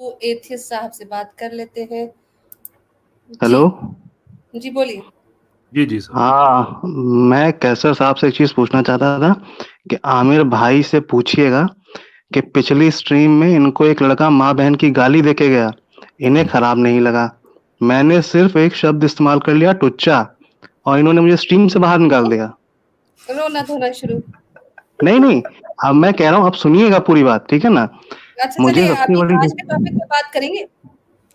वो एथियस्ट साहब से बात कर लेते हैं। हेलो। जी बोलिए। जी सर। हाँ, मैं कैसर साहब से एक चीज पूछना चाहता था कि आमिर भाई से पूछिएगा कि पिछली स्ट्रीम में इनको एक लड़का माँ बहन की गाली देके गया, इन्हें खराब नहीं लगा। मैंने सिर्फ एक शब्द इस्तेमाल कर लिया, टुच्चा, और इन्होंने मुझे स्ट्रीम से बाहर निकाल दिया। रोना धोना शुरू। नहीं, अब मैं कह रहा हूँ, आप सुनिएगा पूरी बात, ठीक है ना। अच्छा मुझे चलिए, सबसे बड़ी आज के टॉपिक पे बात करेंगे।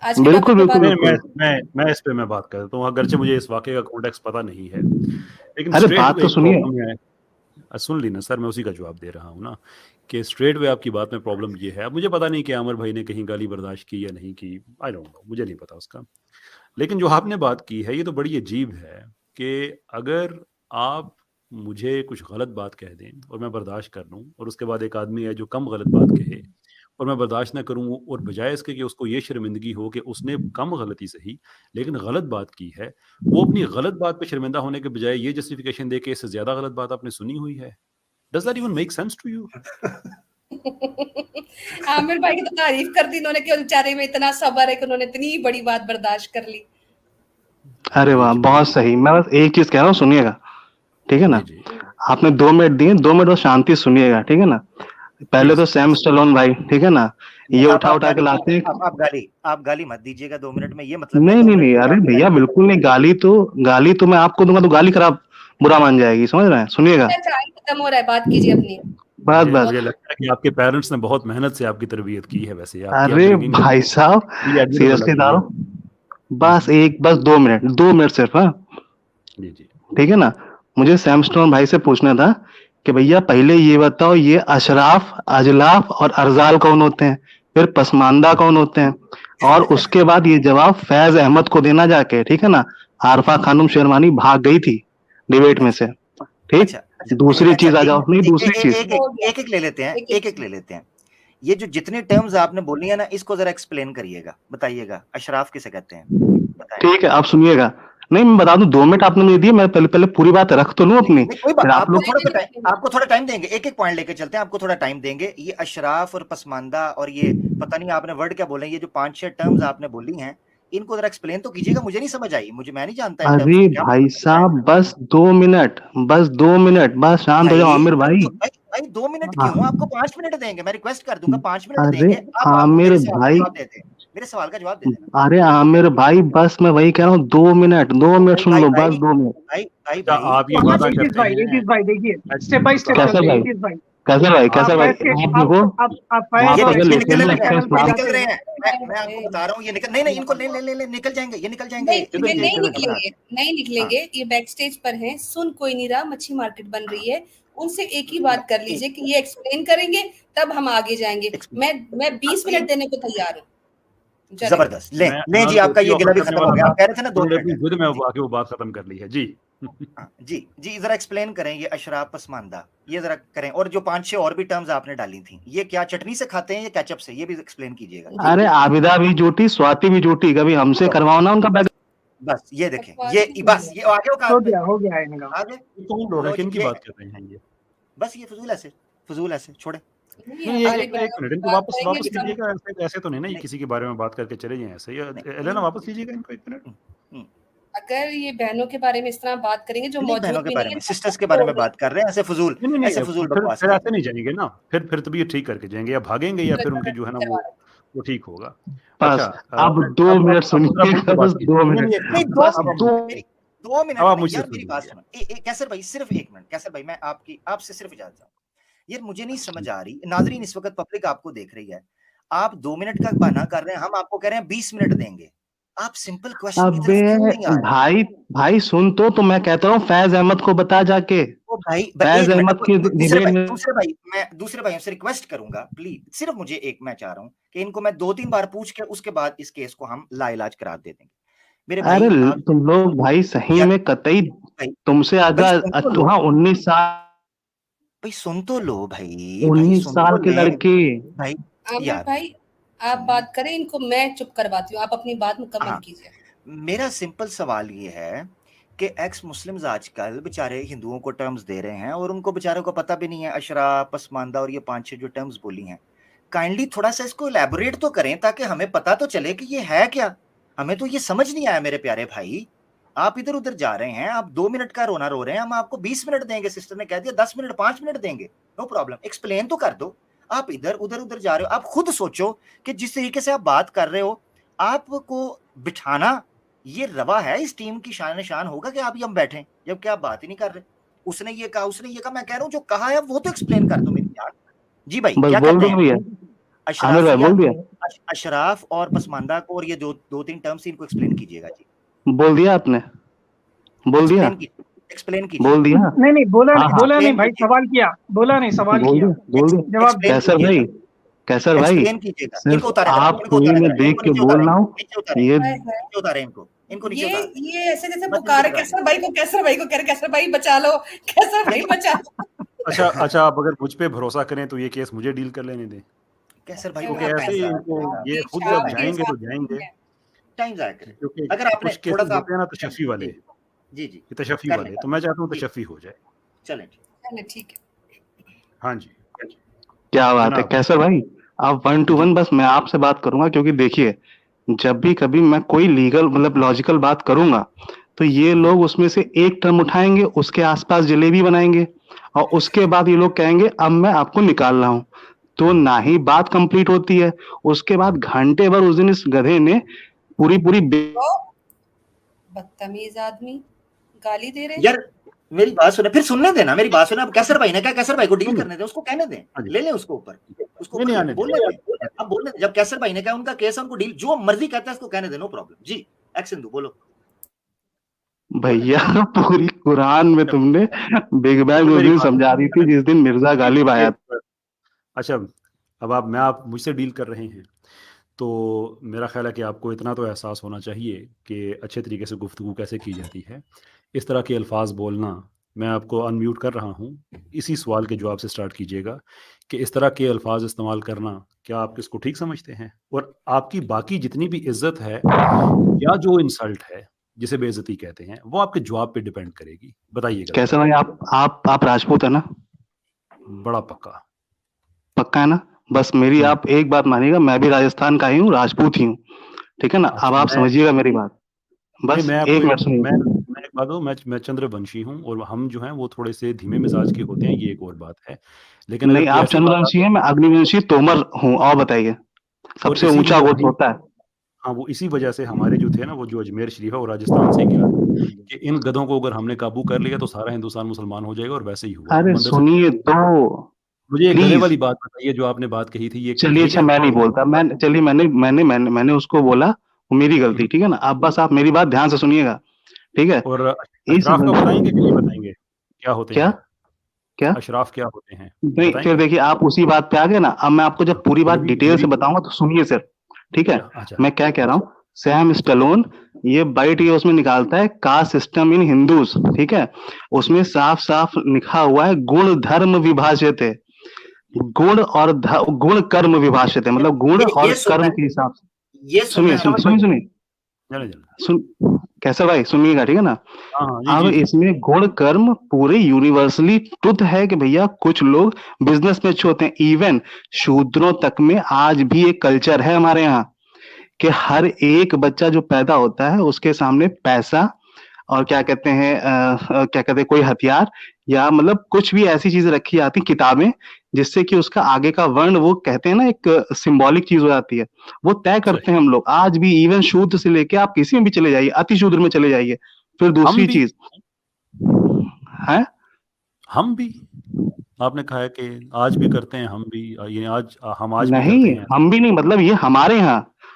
आज के बिल्कुल टॉपिक पे बात बिल्कुल नहीं, बिल्कुल। मैं इस पे मैं बात करता हूँ, अगरचे मुझे इस वाकये का कॉन्टेक्स्ट पता नहीं है, लेकिन अरे स्ट्रेट बात वे तो एक सुनिए। प्रॉब्लम है। सुन ली ना सर, मैं उसी का जवाब दे रहा हूँ ना, कि स्ट्रेट वे आपकी बात में प्रॉब्लम ये है। अब मुझे पता नहीं कि आमिर भाई ने कहीं गाली बर्दाश्त की या नहीं की, आई डोंट नो, मुझे नहीं पता उसका। लेकिन जो आपने बात की है ये तो बड़ी अजीब है कि अगर आप मुझे कुछ गलत बात कह दें और मैं बर्दाश्त कर लूँ, और उसके बाद एक आदमी है जो कम गलत बात कहे और मैं बर्दाश्त ना करूँ, और बजाय इसके कि उसको ये शर्मिंदगी हो कि उसने कम गलती सही लेकिन गलत बात की है, वो अपनी गलत बात पे शर्मिंदा होने के बजाय ये जस्टिफिकेशन दे के इससे ज्यादा गलत बात आपने सुनी हुई है। Does that even make sense to you? Aamir भाई की तो तारीफ कर दी इन्होंने कि बेचारे में इतना सब्र है कि उन्होंने इतनी बड़ी बात बर्दाश्त कर ली। अरे वाह, बहुत सही। मैं बस एक चीज कह रहा हूँ, सुनिएगा, ठीक है ना। जी आपने 2 मिनट दिए, 2 मिनट बस शांति से सुनिएगा, ठीक है ना। पहले तो प्लीज। सैम स्टलोन भाई, ठीक है ना, ये उठा उठा के लाते हैं। आप गाली मत दीजिएगा 2 मिनट में, ये मतलब नहीं नहीं नहीं 2 मिनट नहीं, में अरे बात भैया करनी है। बिल्कुल नहीं, गाली तो मैं आपको दूंगा तो गाली खराब बुरा मान जाएगी, समझ रहे हैं। सुनिएगा टाइम खत्म हो रहा है, बात कीजिए अपनी। बस बस। मुझे लगता है कि आपके पेरेंट्स ने बहुत मेहनत से आपकी तरबियत की है, वैसे आपकी अरे अपब्रिंगिंग भाई साहब, बड़ी एडमिरेबल सीरियसली लग बता रही रहा है। हूँ, बस 2 मिनट सिर्फ। हाँ, जी ठीक है ना। मुझे सैम स्टोन भाई से पूछना था कि भैया पहले ये बताओ, ये अशराफ, अजलाफ और अरजाल कौन होते हैं, फिर पसमानदा कौन होते हैं, और उसके बाद ये जवाब फैज अहमद को देना जाके, ठीक है ना। आरफा खानम शेरवानी भाग गई थी डिबेट में से, ठीक। दूसरी चीज आ जाओ, नहीं दूसरी चीज। एक एक ले लेते हैं, एक ले लेते हैं। ये जो जितने टर्म्स आपने बोली है ना, इसको जरा एक्सप्लेन करिएगा, बताइएगा अशराफ किसे कहते हैं, बताएं। ठीक है, आप सुनिएगा। नहीं, मैं बता दूं, 2 मिनट आपने मुझे दिए, मैं पहले पूरी बात रख तो लूं अपनी, कोई बात, फिर आप लोग। आपको थोड़ा टाइम देंगे, एक एक पॉइंट लेके चलते हैं, आपको थोड़ा टाइम देंगे। ये अशराफ और पसमानदा और ये पता नहीं आपने वर्ड क्या बोले, ये जो 5-6 टर्म्स आपने बोली हैं, इनको जरा एक्सप्लेन तो कीजिएगा। मुझे नहीं समझ आई, मैं नहीं जानता इन टर्म्स अरे को क्या भाई साहब, बस 2 मिनट, बस शांत हो जाओ आमिर भाई। भाई 2 मिनट क्यों, आपको 5 मिनट देंगे, मैं रिक्वेस्ट कर दूंगा 5 मिनट अरे देंगे। आप आमिर मेरे सवाल का भाई, जवाब दे दें, मेरे सवाल का जवाब दे देना। अरे आमिर भाई, बस मैं वही कह रहा हूँ, 2 मिनट सुन भाई लो, भाई बस 2 मिनट। भाई भाई अच्छा, भाई आप ये वादा करते हैं भाई देखिए, स्टेप बाय स्टेप कैसर चलते भाई, हैं। कैसर भाई, आप आप वैसे देखो, आप आप ये अगर ये लिखने निकलने में लगे हैं, अच्छा चैनल पे ये इस्तेमाल। निकल रहे हैं। मैं आपको बता रहा हूँ, ये निकल नहीं इनको ले निकल जाएंगे, ये निकल जाएंगे। नहीं निकलेंगे, ये बैक स्टेज पर हैं, सुन कोई नहीं रहा, मच्छी मार्केट बन रही है, उनसे एक ही बात कर लीजिए कि ये एक्सप्लेन करेंगे, तब हम आगे जाएंगे। मैं 20 मिनट देने को तैयार हूँ। जबरदस्त, ले जी, आपका ये गिला भी खत्म हो गया। आप कह रहे थे ना 2 मिनट में आके वो बात खत्म कर ली है। जी जी जरा एक्सप्लेन करें ये अशराफ पसमानदा, ये जरा करें। और जो 5-6 और भी टर्म्स आपने डाली थी, ये क्या चटनी से खाते हैं या केचप से, ये भी एक्सप्लेन कीजिएगा। अरे आबिदा भी झूठी, स्वाति भी झूठी, कभी हमसे करवाओ ना उनका बैक। बस ये देखें, ये बस ये आगे हो गया इनका। आगे कौन लोग हैं, किनकी बात कर रहे हैं ये? बस ये फजूल ऐसे छोड़े। एक मिनट, इनको वापस कीजिएगा। ऐसे तो नहीं किसी के बारे में बात करके चले जाएं ऐसे। एलेना, वापस कीजिएगा इनको 1 मिनट। अगर ये बहनों के बारे में इस तरह बात करेंगे जो मौजूद बहनों के बारे में, सिस्टर्स के बारे में बात कर रहे हैं, ऐसे फजूल बकवास। फिर ऐसे नहीं जाएंगे ना, फिर तबीयत ठीक करके जाएंगे, या भागेंगे या फिर उनकी जो है ना वो ठीक होगा। बस अब 2 मिनट सुनिए, बस 2 मिनट, बस 2 मिनट यार, मेरी बात सुनो। कैसर भाई सिर्फ 1 मिनट, कैसर भाई मैं आपसे सिर्फ इजाजत चाहूँ। यार मुझे नहीं समझ आ रही, नाजरीन इस वक्त पब्लिक आपको देख रही है, आप 2 मिनट का बहाना कर रहे हैं, हम आपको कह रहे हैं 20 मिनट देंगे। आप सिंपल क्वेश्चन की तरफ क्यों नहीं आ रहे? भाई सुन तो मैं कहता हूँ फैज अहमद को बता जाके। फैज अहमद की दूसरे भाइयों से रिक्वेस्ट करूंगा, प्लीज सिर्फ मुझे एक, मैं चाह रहा हूँ कि इनको मैं 2-3 बार पूछ के उसके बाद इस केस को हम लाइलाज करा दे देंगे। मेरे भाई, अरे तुम लोग भाई सही में कतई तुमसे आगा, हाँ 19 साल, भाई सुन तो लो भाई, 19 साल के लड़के। भाई यार भाई आप बात करें, इनको मैं चुप करवाती हूँ, आप अपनी बात मुकम्मल कीजिए। मेरा सिंपल सवाल ये है कि एक्स मुस्लिम्स आजकल बेचारे हिंदुओं को टर्म्स दे रहे हैं और उनको बेचारों को पता भी नहीं है, अशराफ, पसमानदा और ये 5-6 जो टर्म्स बोली हैं। काइंडली थोड़ा सा इसको इलेबोरेट तो करें ताकि हमें पता तो चले कि ये है क्या। हमें तो ये समझ नहीं आया मेरे प्यारे भाई। आप इधर उधर जा रहे हैं, आप 2 मिनट का रोना रो रहे हैं, हम आपको 20 मिनट देंगे, सिस्टर ने कह दिया 10 मिनट 5 मिनट देंगे, नो प्रॉब्लम, एक्सप्लेन तो कर दो। आप इधर उधर जा रहे हो, आप खुद सोचो कि जिस तरीके से आप बात कर रहे हो, आपको बिठाना ये रवा है, इस टीम की शान शान होगा कि आप हम बैठे जबकि आप बात ही नहीं कर रहे। उसने ये कहा, उसने ये कहा, मैं कह रहा हूँ जो कहा है वो तो एक्सप्लेन कर दो मेरी यार। जी भाई बस क्या बोल कहते दो हैं? भैया, आमिर भाई बोल दिया, अशराफ और पसमानदा को और ये दो तीन टर्म्स इनको एक्सप्लेन कीजिएगा जी। बोल दिया आपने, बोल दिया, एक्सप्लेन कीजिए। बोल दिया। नहीं बोला हाँ, नहीं, हाँ। बोला नहीं भाई, सवाल किया, बोला नहीं, सवाल बोल किया, दिया, बोल दिया। जवाब दे। कैसर भाई, कैसर भाई, एक्सप्लेन कीजिएगा। सिर्फ इनको उतारे, आपको ही मैं देख के बोल रहा हूँ, ये नीचे उतारे इनको नीचे उतारे। ये ऐसे जैसे पुकारे कैसर भाई को कह रहे कैसर भाई बचा लो, कैसर भाई बचा लो। अच्छा, आप अगर मुझ पे भरोसा करें तो ये केस मुझे डील कर लेने दें। कैसर भाई क्योंकि ऐसे ही इनको ये खुद जब जाएंगे तो जाएंगे, टाइम जाया करें। क्योंकि अगर आपने कुछ थोड़ा केसेस सा होते हैं ना तशफ़ी वाले, जी ये तशफ़ी वाले, तो मैं चाहता हूँ तशफ़ी हो जाए। चलें ठीक है। हाँ जी, क्या बात है कैसर भाई, आप 1 to 1 बस मैं आपसे बात करूंगा, क्योंकि देखिए जब भी कभी मैं कोई लीगल मतलब लॉजिकल बात करूंगा तो ये लोग उसमें से एक टर्म उठाएंगे, उसके आसपास जलेबी बनाएंगे और उसके बाद ये लोग कहेंगे अब मैं आपको निकाल रहा हूं, तो ना ही बात कंप्लीट होती है। उसके बाद घंटे भर उस दिन इस गधे ने पूरी बदतमीज आदमी गाली दे रहे यार। मेरी बात सुने, फिर सुनने देना, मेरी बात सुने। अब कैसर भाई ने क्या, कैसर भाई को डील करने दें, उसको कहने दें, ले लें उसको ऊपर, उसको बोलने दें। अब बोलने जब कैसर भाई ने कहा उनका केस है, उनको डील जो मर्जी कहता है उसको कहने दें, नो प्रॉब्लम। जी एक्शन दो, बोलो भैया। पूरी कुरान में तुमने बिग बैंग उस दिन समझा दी थी जिस दिन मिर्जा गालिब आया। अच्छा, अब आप मुझसे डील कर रहे हैं तो मेरा ख्याल है कि आपको इतना तो एहसास होना चाहिए कि अच्छे तरीके से गुफ्तगू कैसे की जाती है। इस तरह के अल्फाज बोलना, मैं आपको अनम्यूट कर रहा हूँ, इसी सवाल के जवाब से स्टार्ट कीजिएगा कि इस तरह के अल्फाज इस्तेमाल करना क्या आप इसको ठीक समझते हैं? और आपकी बाकी जितनी भी इज्जत है या जो इंसल्ट है जिसे बेइज्जती कहते हैं, वो आपके जवाब पे डिपेंड करेगी। बताइएगा। कैसे भाई, आप राजपूत है ना? बड़ा पक्का पक्का है ना? बस मेरी आप एक बात मानिएगा, मैं भी राजस्थान का ही हूँ, राजपूत ही हूँ, ठीक है ना? अब आप समझिएगा मेरी बात, बस एक मिनट सुनिए। मैं एक बात हूँ, मैं चंद्रवंशी हूँ और हम जो हैं वो थोड़े से धीमे मिजाज के होते हैं, ये एक और बात है। लेकिन नहीं, आप चंद्रवंशी हैं, मैं अग्निवंशी तोमर हूँ। और बताइए, सबसे ऊंचा गोत्र होता है। हाँ, वो इसी वजह से हमारे जो थे ना, वो जो अजमेर शरीफ है वो राजस्थान से गया कि इन गधों को अगर हमने काबू कर लिया तो सारा हिंदुस्तान मुसलमान हो जाएगा, और वैसे ही हुआ। अरे सुनिए तो, मुझे एक गधे वाली बात बताइए जो आपने बात कही थी। ये चलिए, अच्छा मैं नहीं बोलता, चलिए मैंने उसको बोला, वो मेरी गलती, ठीक है ना? अब बस आप मेरी बात ध्यान से सुनिएगा, ठीक है? और अशराफ का बताएंगे कि नहीं बताएंगे क्या होते हैं? क्या अशराफ क्या होते हैं? नहीं, फिर देखिए आप उसी बात पे आ गए ना। अब मैं आपको जब पूरी बात डिटेल से बताऊंगा तो सुनिए सिर्फ, ठीक है? मैं क्या कह रहा हूँ, सैम स्टैलोन ये बाइट ये उसमें निकालता है कास्ट सिस्टम इन हिंदूज, ठीक है? उसमें साफ साफ लिखा हुआ है गुण धर्म विभाजित है, गुण और गुण कर्म विभाजित है, मतलब गुण और कर्म के हिसाब से। ये सुनिए कैसर भाई, सुनिएगा, ठीक है ना? अब इसमें गुण कर्म पूरे यूनिवर्सली ट्रुथ है कि भैया कुछ लोग बिजनेस में अच्छे होते हैं। इवन शूद्रों तक में आज भी एक कल्चर है हमारे यहाँ कि हर एक बच्चा जो पैदा होता है उसके सामने पैसा और क्या कहते हैं कोई हथियार या मतलब कुछ भी ऐसी चीजें रखी जाती, किताबें, जिससे कि उसका आगे का वर्ण, वो कहते हैं ना, एक सिंबॉलिक चीज हो जाती है, वो तय करते हैं हम लोग आज भी। इवन शूद्र से लेके आप किसी में भी चले जाइए, अति शूद्र में चले जाइए। फिर दूसरी चीज है, हम भी, आपने कहा है कि आज भी करते हैं, हम भी, ये आज हम आज नहीं भी करते हैं। हम भी नहीं, मतलब ये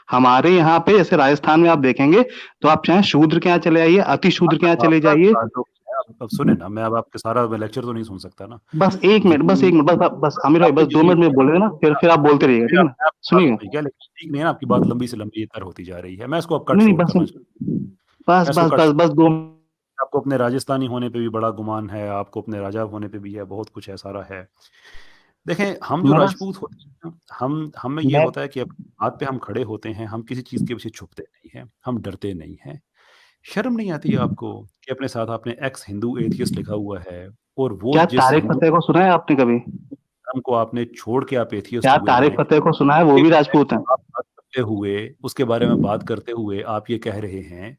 हमारे यहाँ पे जैसे राजस्थान में आप देखेंगे तो आप चाहे शूद्र के यहाँ चले जाइए, अति शूद्र के यहाँ चले जाइए। अब सुने ना, मैं अब आपके सारा लेक्चर तो नहीं सुन सकता ना। बस एक मिनट बस आमिर भाई, बस 2 मिनट में बोले ना, फिर आप बोलते रहिएगा, ठीक है ना? सुनिए, ठीक नहीं है, आपकी बात लंबी से लंबी तर होती जा रही है। मैं इसको अब कट नहीं, बस 2। आपको अपने राजस्थानी होने पे भी बड़ा गुमान है, आपको अपने राजा होने पे भी है, बहुत कुछ है, सारा है। देखें, हम जो राजपूत होते हैं, हम में ये होता है कि अपनी बात पे हम खड़े होते हैं, हम किसी चीज के पीछे छुपते नहीं हैं, हम डरते नहीं हैं। शर्म नहीं आती आपको कि अपने साथ आपने एक्स हिंदू एथियस्ट लिखा हुआ है और वो क्या तारिक फतेह को सुना है आपने कभी? धर्म को आपने छोड़ के आप एथियस्ट क्या हुए तारिक हैं, फतेह को सुना है? वो भी राजपूत हैं। आप बात करते हुए, उसके बारे में बात करते हुए आप ये कह रहे हैं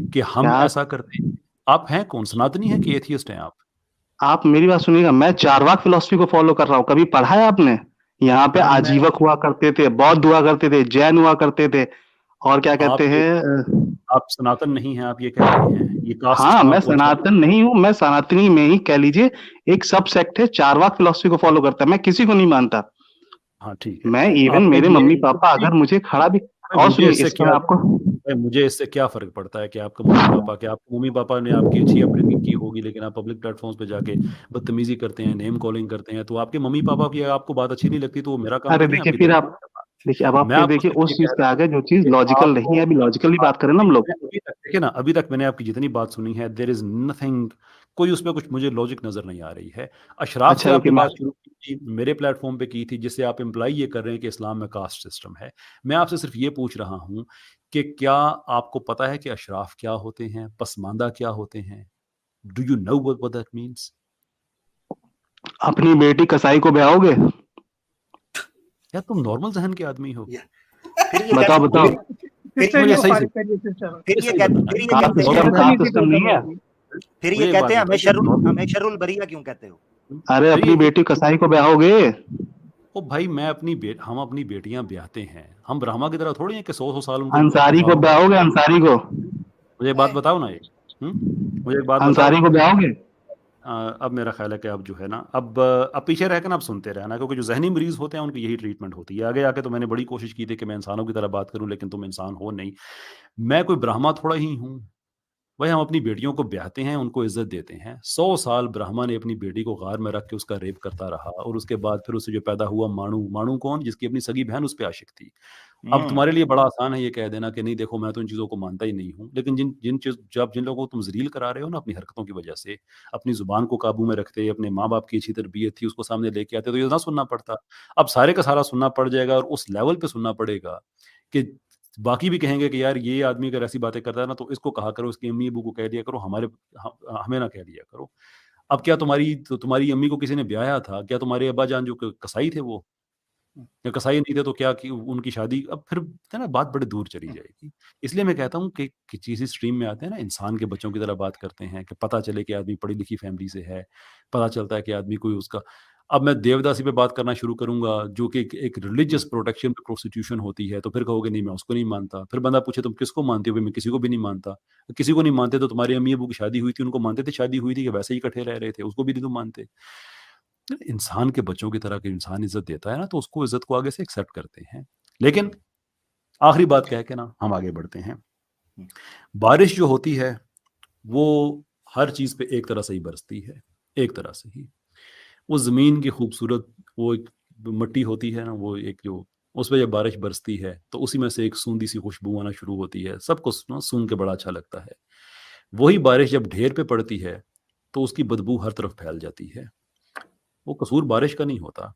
कि हम क्या ऐसा करते हैं। आप हैं कौन? सनातनी हैं कि एथियस्ट हैं आप? आप मेरी बात सुनिएगा, मैं चारवाक फिलॉसफी को फॉलो कर रहा हूँ। कभी पढ़ा है आपने? यहाँ पे भाई मैं आजीवक हुआ करते थे, बौद्ध हुआ करते थे, जैन हुआ करते थे, और क्या कहते आप ये हैं आप सनातन नहीं हैं, आप ये कह रहे हैं। ये कास्ट हाँ, सिस्टम मैं आपको अच्छा सनातन नहीं हूँ, मैं सनातनी में ही कह लीजिए एक सब सेक्ट है, चारवाक फिलॉसफी को फॉलो करता है। मैं किसी को नहीं मानता। हाँ ठीक है। मैं इवन आपका मेरे ये मम्मी पापा अगर मुझे खड़ा भी, भाई और मुझे सुनिए इससे इसका क्या मैं आपको, भाई मुझे इससे क्या फर्क पड़ता है कि आपके मम्मी पापा ने आपकी अच्छी अपब्रिंगिंग की होगी, लेकिन आप पब्लिक प्लेटफॉर्म्स पे जाके बदतमीजी करते हैं, नेम कॉलिंग करते हैं, तो आपके मम्मी पापा की अगर आपको बात अच्छी नहीं लगती तो वो मेरा काम अरे नहीं है देखिए आपकी फिर तरफ। आप देखिए, अब आप मैं फिर आपको देखिए सिर्फ उस ये चीज कह पे रहा आ हूँ गए जो चीज कि लॉजिकल नहीं आपको है। अभी लॉजिकली बात करें ना हम लोग। अभी तक देखिए ना, अभी तक मैंने आपकी जितनी बात सुनी है, देयर इज नथिंग, कोई उसमें कुछ मुझे लॉजिक नजर नहीं आ रही है। अशराफ अच्छा से रुकिए आपने मैं, बात शुरू की थी, मेरे प्लेटफॉर्म पे की थी, जिससे आप इम्प्लाई ये कर रहे हैं कि इस्लाम में कास्ट सिस्टम है। मैं आपसे सिर्फ ये पूछ रहा हूँ कि क्या आपको पता है कि अशराफ क्या होते हैं, पसमानदा क्या होते हैं? Do you know what that means? अपनी बेटी कसाई को ब्याहोगे? क्या तुम नॉर्मल जहन के आदमी हो? फिर ये बताओ कैसे बताओ। फिर सिस्टर मुझे जी को सही से फारिग करिए सिस्टर। मुझे सही बताना फिर है। ये कास्ट कहते सिस्टम, हैं बदतमीजी कास्ट से सिस्टम खत्म नहीं है। होगी। फिर ये मुझे एक बात कहते हैं बताइए, हमें शरुल बरिया क्यों कहते हो? अरे फिर अपनी ये बेटी कसाई को ब्याहोगे? ओ भाई, हम अपनी बेटियां ब्याहते हैं। हम ब्राह्मा की तरह थोड़ी हैं कि 100 साल उनको अंसारी को भाव करते ब्याहोगे? अंसारी को, हैं। मुझे एक बात बताओ ना, एक मुझे एक बात बताओ। अंसारी को ब्याहोगे? अब मेरा ख्याल है कि अब जो है ना, अब पीछे रह के ना, अब सुनते रहना, क्योंकि जो जहनी मरीज होते हैं उनकी यही ट्रीटमेंट होती है। आगे आके तो मैंने बड़ी कोशिश की थी कि मैं इंसानों की तरह बात करूं, लेकिन तुम इंसान हो नहीं। मैं कोई ब्राह्मा थोड़ा ही हूँ। भाई हम अपनी बेटियों को ब्याहते हैं, उनको इज्जत देते हैं। 100 साल ब्राह्मण ने अपनी बेटी को गार में रख के उसका रेप करता रहा, और उसके बाद फिर उससे जो पैदा हुआ माणू, माणू कौन? जिसकी अपनी सगी बहन उस पर आशिक थी। अब तुम्हारे लिए बड़ा आसान है ये कह देना कि नहीं देखो मैं तो इन चीज़ों को मानता ही नहीं हूँ, लेकिन जिन लोगों को तुम जलील करा रहे हो ना अपनी हरकतों की वजह से, अपनी जुबान को काबू में रखते, अपने माँ बाप की अच्छी तरबियत थी उसको सामने लेके आते, तो ये ना सुनना पड़ता। अब सारे का सारा सुनना पड़ जाएगा, और उस लेवल पे सुनना पड़ेगा कि बाकी भी कहेंगे कि यार ये आदमी अगर ऐसी बातें करता है ना, तो इसको कहा करो, इसकी अम्मी अबू को कह दिया करो, हमें ना कह दिया करो। अब क्या तुम्हारी अम्मी को किसी ने ब्याया था? क्या तुम्हारे अब्बा जान जो कसाई थे वो, या कसाई नहीं थे तो क्या की उनकी शादी? अब फिर है ना, बात बड़े दूर चली जाएगी। इसलिए मैं कहता हूँ कि किसी स्ट्रीम में आते हैं ना, इंसान के बच्चों की तरह बात करते हैं, कि पता चले कि आदमी पढ़ी लिखी फैमिली से है, पता चलता है कि आदमी कोई उसका। अब मैं देवदासी पे बात करना शुरू करूंगा, जो कि एक रिलीजियस प्रोटेक्शन पे प्रोस्टिट्यूशन होती है, तो फिर कहोगे नहीं मैं उसको नहीं मानता। फिर बंदा पूछे तुम किसको मानते हो? भाई मैं किसी को भी नहीं मानता। किसी को नहीं मानते तो तुम्हारी अम्मी अबू की शादी हुई थी, उनको मानते थे शादी हुई थी, कि वैसे ही इकट्ठे रह रहे थे, उसको भी नहीं तुम मानते? इंसान के बच्चों की तरह, के इंसान इज्जत देता है ना, तो उसको इज्जत को आगे से एक्सेप्ट करते हैं। लेकिन आखिरी बात कह के ना हम आगे बढ़ते हैं। बारिश जो होती है वो हर चीज पे एक तरह से ही बरसती है, एक तरह से ही। वो जमीन की खूबसूरत, वो एक मिट्टी होती है ना, वो एक जो, उस पर जब बारिश बरसती है तो उसी में से एक सूंदी सी खुशबू आना शुरू होती है, सबको सूंघ के बड़ा अच्छा लगता है। वही बारिश जब ढेर पे पड़ती है तो उसकी बदबू हर तरफ फैल जाती है। वो कसूर बारिश का नहीं होता,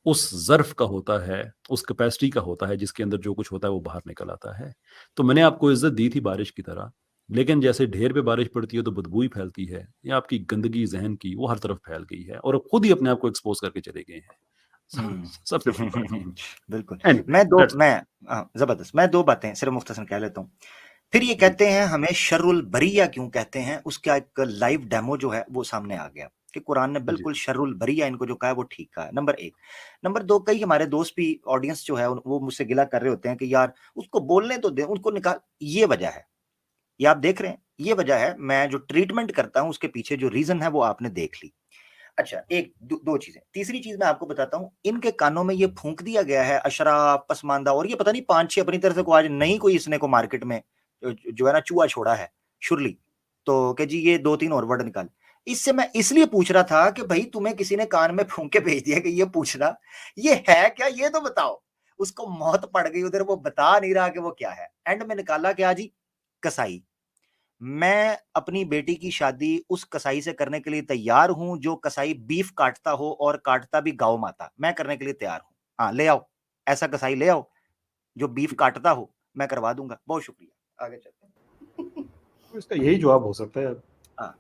उस ज़र्फ़ का होता है, उस कैपेसिटी का होता है, जिसके अंदर जो कुछ होता है वो बाहर निकल आता है। तो मैंने आपको इज़्ज़त दी थी बारिश की तरह, लेकिन जैसे ढेर पे बारिश पड़ती है तो बदबू ही फैलती है, या आपकी गंदगी ज़हन की वो हर तरफ फैल गई है, और अब खुद ही अपने आप को एक्सपोज़ करके चले गए हैं। सबसे बड़ी बात ये। बिल्कुल। एनीवे, जबरदस्त। मैं 2 बातें सिर्फ मुख्तसर कह लेता हूँ। फिर ये कहते हैं हमें शर्रुल बरिया क्यों कहते हैं? उसका एक लाइव डेमो जो है वो सामने आ गया कि कुरान ने बिल्कुल शर्रुल बरिया इनको जो कहा है वो ठीक कहा है। नंबर 1। नंबर 2, कई हमारे दोस्त भी, ऑडियंस जो है वो मुझसे गिला कर रहे होते हैं कि यार उसको बोलने तो दें, उनको निकाल। ये वजह है, ये आप देख रहे हैं, ये वजह है। मैं जो ट्रीटमेंट करता हूं उसके पीछे जो रीजन है वो आपने देख ली। अच्छा, एक दो चीजें। तीसरी चीज मैं आपको बताता हूं, इनके कानों में ये फूंक दिया गया है अशराफ, पसमानदा, और ये पता नहीं 5-6 अपनी तरफ से को आज नहीं कोई इसने को मार्केट में जो है ना चूहा छोड़ा है शुरली, तो कि जी ये 2-3 और वर्ड निकाल। इससे मैं इसलिए पूछ रहा था कि भाई तुम्हें किसी ने कान में फूंक के भेज दिया कि ये पूछना, ये है क्या, ये तो बताओ। उसको मौत पड़ गई उधर, वो बता नहीं रहा कि वो क्या है। एंड में निकाला क्या जी? कसाई। मैं अपनी बेटी की शादी उस कसाई से करने के लिए तैयार हूं जो कसाई बीफ काटता हो, और काटता भी गौ माता। मैं करने के लिए तैयार हूं। हाँ, ले आओ, ऐसा कसाई ले आओ जो बीफ काटता हो, मैं करवा दूंगा। बहुत शुक्रिया, आगे चलते हैं। इसका यही जवाब हो सकता है। हाँ,